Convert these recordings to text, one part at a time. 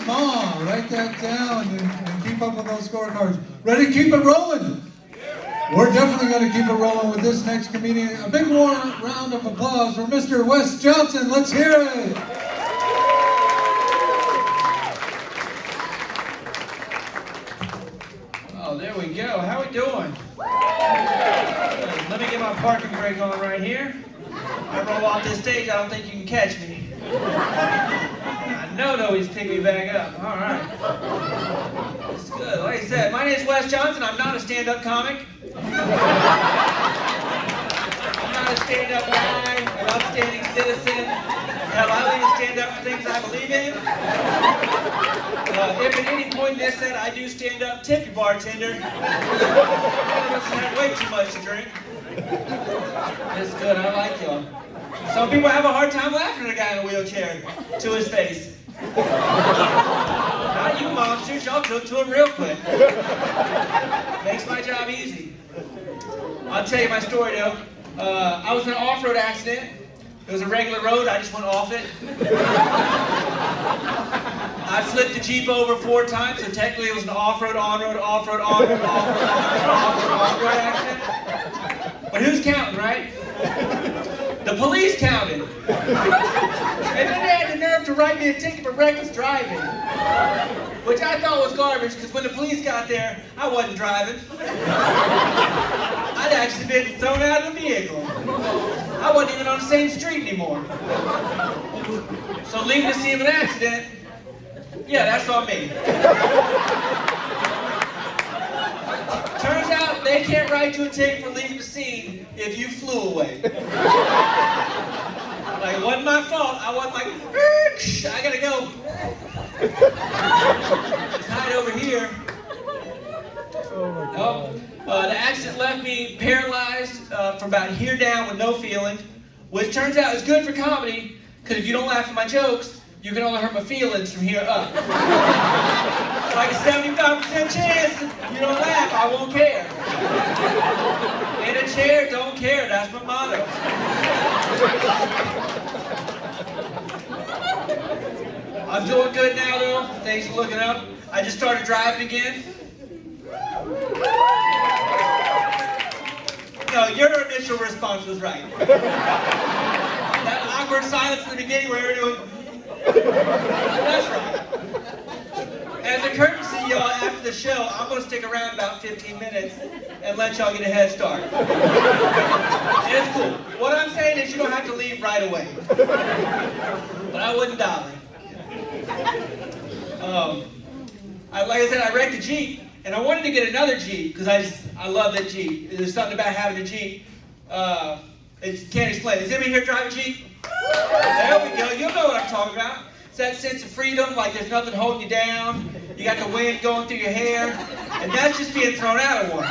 Come on, write that down and keep up with those scorecards. Ready to keep it rolling? We're definitely going to keep it rolling with this next comedian. A big warm round of applause for Mr. Wes Johnson. Let's hear it. Oh, there we go. How we doing? Let me get my parking brake on right here. I roll off this stage, I don't think you can catch me. I know nobody's picking me back up. All right. It's good. Like I said, my name is Wes Johnson. I'm not a stand-up comic. I'm not a stand-up guy, an upstanding citizen. Hell, I only stand up for things I believe in. If at any point in this set I do stand up, tip your bartender. One of us had way too much to drink. It's good, I like y'all. Some people have a hard time laughing at a guy in a wheelchair to his face. Not you monsters, y'all took to it real quick. Makes my job easy. I'll tell you my story though. I was in an off-road accident. It was a regular road, I just went off it. I flipped the Jeep over 4 times, so technically it was an off-road, on-road, off-road, on-road, off-road, off-road, on-road accident. But who's counting, right? The police counted. And then they had the nerve to write me a ticket for reckless driving. Which I thought was garbage, because when the police got there, I wasn't driving. I'd actually been thrown out of the vehicle. I wasn't even on the same street anymore. So leaving the scene of an accident, yeah, that's on me. Turns out they can't write you a ticket for leaving the scene if you flew away. Like, it wasn't my fault. I wasn't like, I gotta go. Just hide over here. Oh, the accident left me paralyzed from about here down with no feeling, which turns out is good for comedy, because if you don't laugh at my jokes, you can only hurt my feelings from here up. Like a 75% chance if you don't laugh, I won't care. In a chair, don't care, that's my motto. I'm doing good now though, things are looking up. I just started driving again. No, your initial response was right. That awkward silence in the beginning where everyone doing, that's right. As a courtesy, y'all, after the show, I'm going to stick around about 15 minutes and let y'all get a head start. It's cool. What I'm saying is you don't have to leave right away. But I wouldn't die. Like I said, I wrecked a Jeep, and I wanted to get another Jeep, because I love that Jeep. There's something about having a Jeep. Can't explain. Does anybody here drive a Jeep? There we go. You'll know what I'm talking about. It's that sense of freedom, like there's nothing holding you down. You got the wind going through your hair, and that's just being thrown out of one.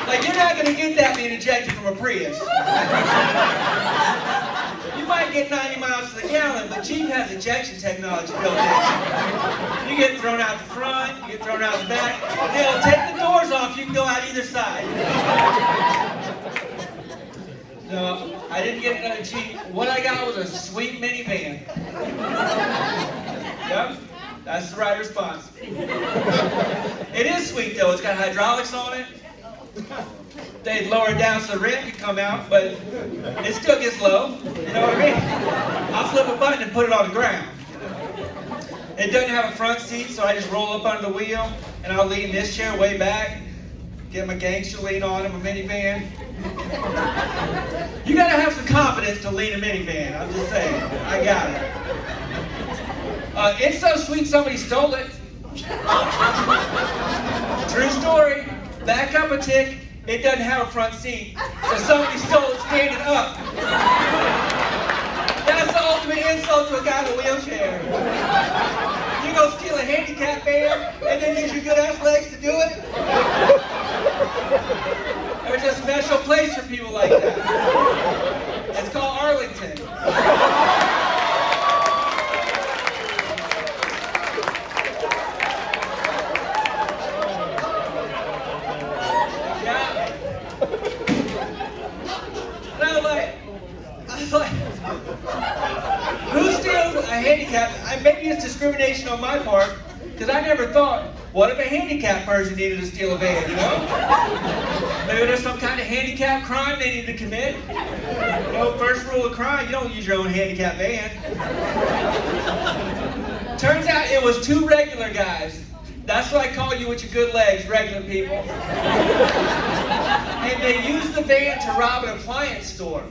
Like, you're not going to get that being ejected from a Prius. You might get 90 miles to the gallon, but Jeep has ejection technology built in. You get thrown out the front, you get thrown out the back. Hell, take the doors off, you can go out either side. No, I didn't get another Jeep. What I got was a sweet minivan. Yep, that's the right response. It is sweet though, it's got hydraulics on it. They'd lower it down so the rim could come out, but it still gets low. You know what I mean? I'll flip a button and put it on the ground. It doesn't have a front seat, so I just roll up under the wheel, and I'll lean this chair way back, get my gangster lean on in my minivan. You gotta have some confidence to lean a minivan, I'm just saying. I got it. It's so sweet somebody stole it. True story. Back up a tick, it doesn't have a front seat, so somebody stole it standing up. That's the ultimate insult to a guy in a wheelchair. You go steal a handicap van and then use your good ass legs to do it? There's a special place for people like that. It's called Arlington. I was like, who steals? I handicapped, maybe it's discrimination on my part, because I never thought, what if a handicapped person needed to steal a van, you know? Maybe there's some kind of handicapped crime they need to commit. You know, first rule of crime, you don't use your own handicapped van. Turns out it was two regular guys. That's what I call you with your good legs, regular people. And they used the van to rob an appliance store.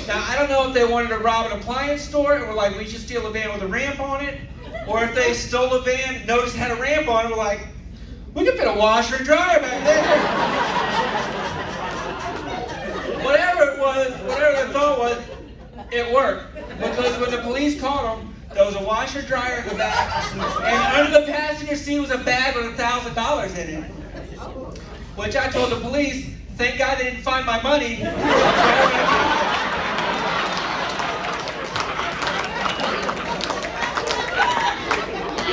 Now, I don't know if they wanted to rob an appliance store and were like, we should steal a van with a ramp on it, or if they stole a van, noticed it had a ramp on it, and were like, we could fit a washer and dryer back there. Whatever it was, whatever the thought was, it worked. Because when the police caught them, there was a washer and dryer in the back, and under the passenger seat was a bag with $1,000 in it. Which I told the police, thank God they didn't find my money.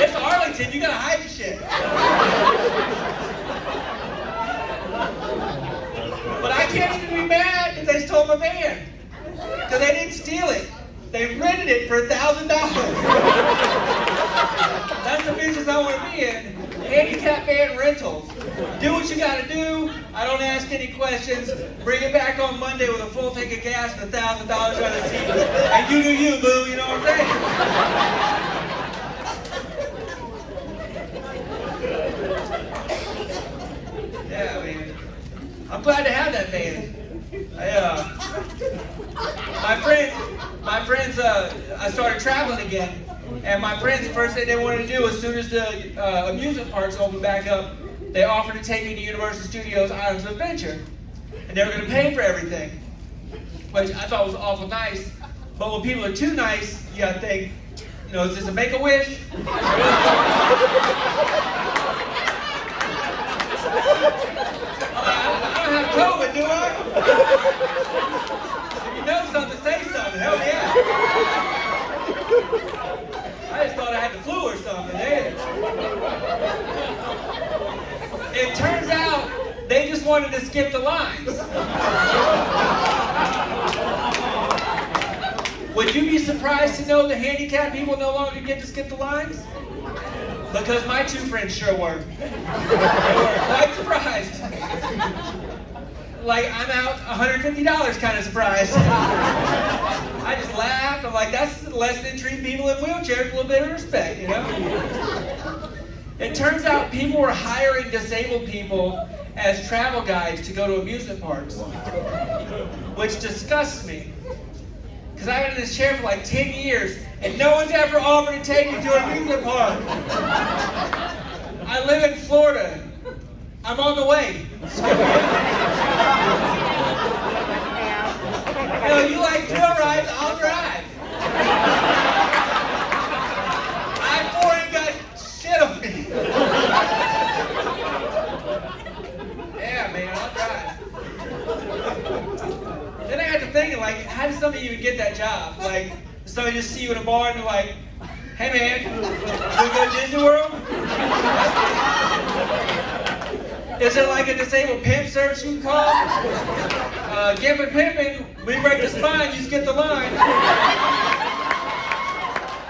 It's Arlington, you gotta hide your shit. But I can't even be mad if they stole my van. Because they didn't steal it. They rented it for $1,000. That's the business I want to be in. Handicap van rentals. Do what you gotta do. I don't ask any questions. Bring it back on Monday with a full tank of gas and $1,000 on the seat. And you do you, boo, you know what I'm saying? Yeah, I mean, I'm glad to have that van. I started traveling again, and my friends, the first thing they wanted to do as soon as the amusement parks opened back up, they offered to take me to Universal Studios Islands of Adventure, and they were going to pay for everything, which I thought was awful nice. But when people are too nice, you gotta think, you know, is this a Make-A-Wish? I don't have COVID, do I? If you know something, say something. Hell yeah. I just thought I had the flu or something. It turns out they just wanted to skip the lines. Would you be surprised to know the handicapped people no longer get to skip the lines? Because my two friends sure were. They were quite surprised. Like, I'm out $150 kind of surprised. I just laughed. I'm like, that's less than treating people in wheelchairs with a little bit of respect, you know? It turns out people were hiring disabled people as travel guides to go to amusement parks, which disgusts me. Because I've been in this chair for like 10 years, and no one's ever offered to take me to an amusement park. I live in Florida. I'm on the way. You know, you like thrill rides, I'll drive. I-4 ain't got shit on me. Yeah, man, I'll drive. Then I got to thinking, like, how does somebody even get that job? Like, somebody just see you in a bar and they're like, hey man, you wanna go to Disney World? Is there like a disabled pimp service you can call? Gimpin' pimpin', we break the spine, you skip the line.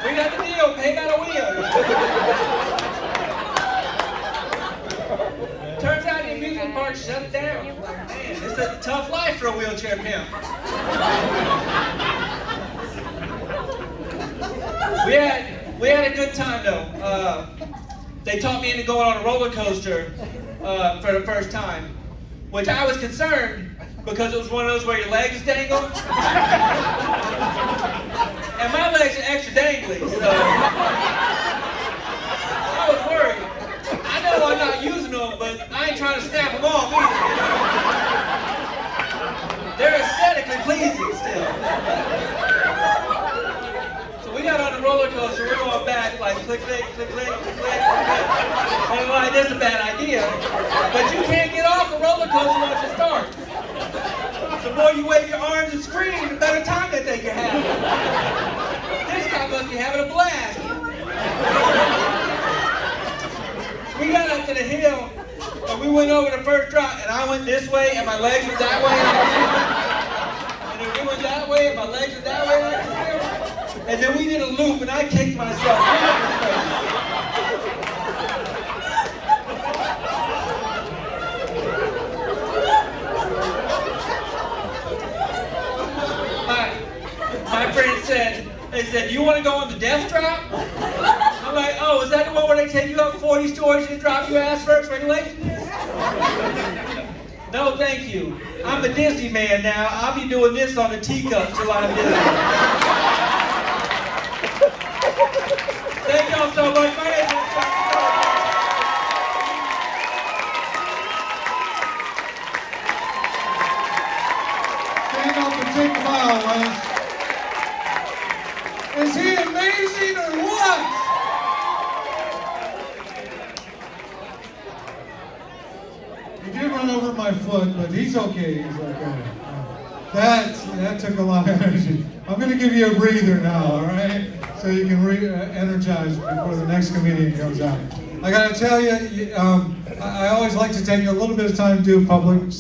We got the deal, pay by the wheel. Turns out the amusement park shut it down. Like, man, it's a tough life for a wheelchair pimp. We had a good time though. They taught me into going on a roller coaster for the first time, which I was concerned because it was one of those where your legs dangle. And my legs are extra dangly, so I was worried. I know I'm not using them, but I ain't trying to snap them off either. They're aesthetically pleasing still. So we got on the roller coaster, we're going back like click, click, click, click, click, click, click. And I'm like, this is a bad idea. But you can't get off the roller coaster once it starts. The more you wave your arms and scream, the better time that they can have. This guy must be having a blast. We got up to the hill, and we went over the first drop, and I went this way, and my legs were that way. And then we went that way, and my legs were that way. and then we did a loop, and I kicked myself. My friend said, they said, you want to go on the death drop? I'm like, oh, is that the one where they take you up 40 stories and drop you ass first? Regulation is? No, thank you. I'm a Disney man now. I'll be doing this on a teacup till I'm dead. Thank y'all so much. My name is Stand up and take a bow, Wes. Is he amazing or what? He did run over my foot, but he's okay. He's okay. That took a lot of energy. I'm going to give you a breather now, all right? So you can re-energize before the next comedian comes out. I got to tell you, I always like to take a little bit of time to do public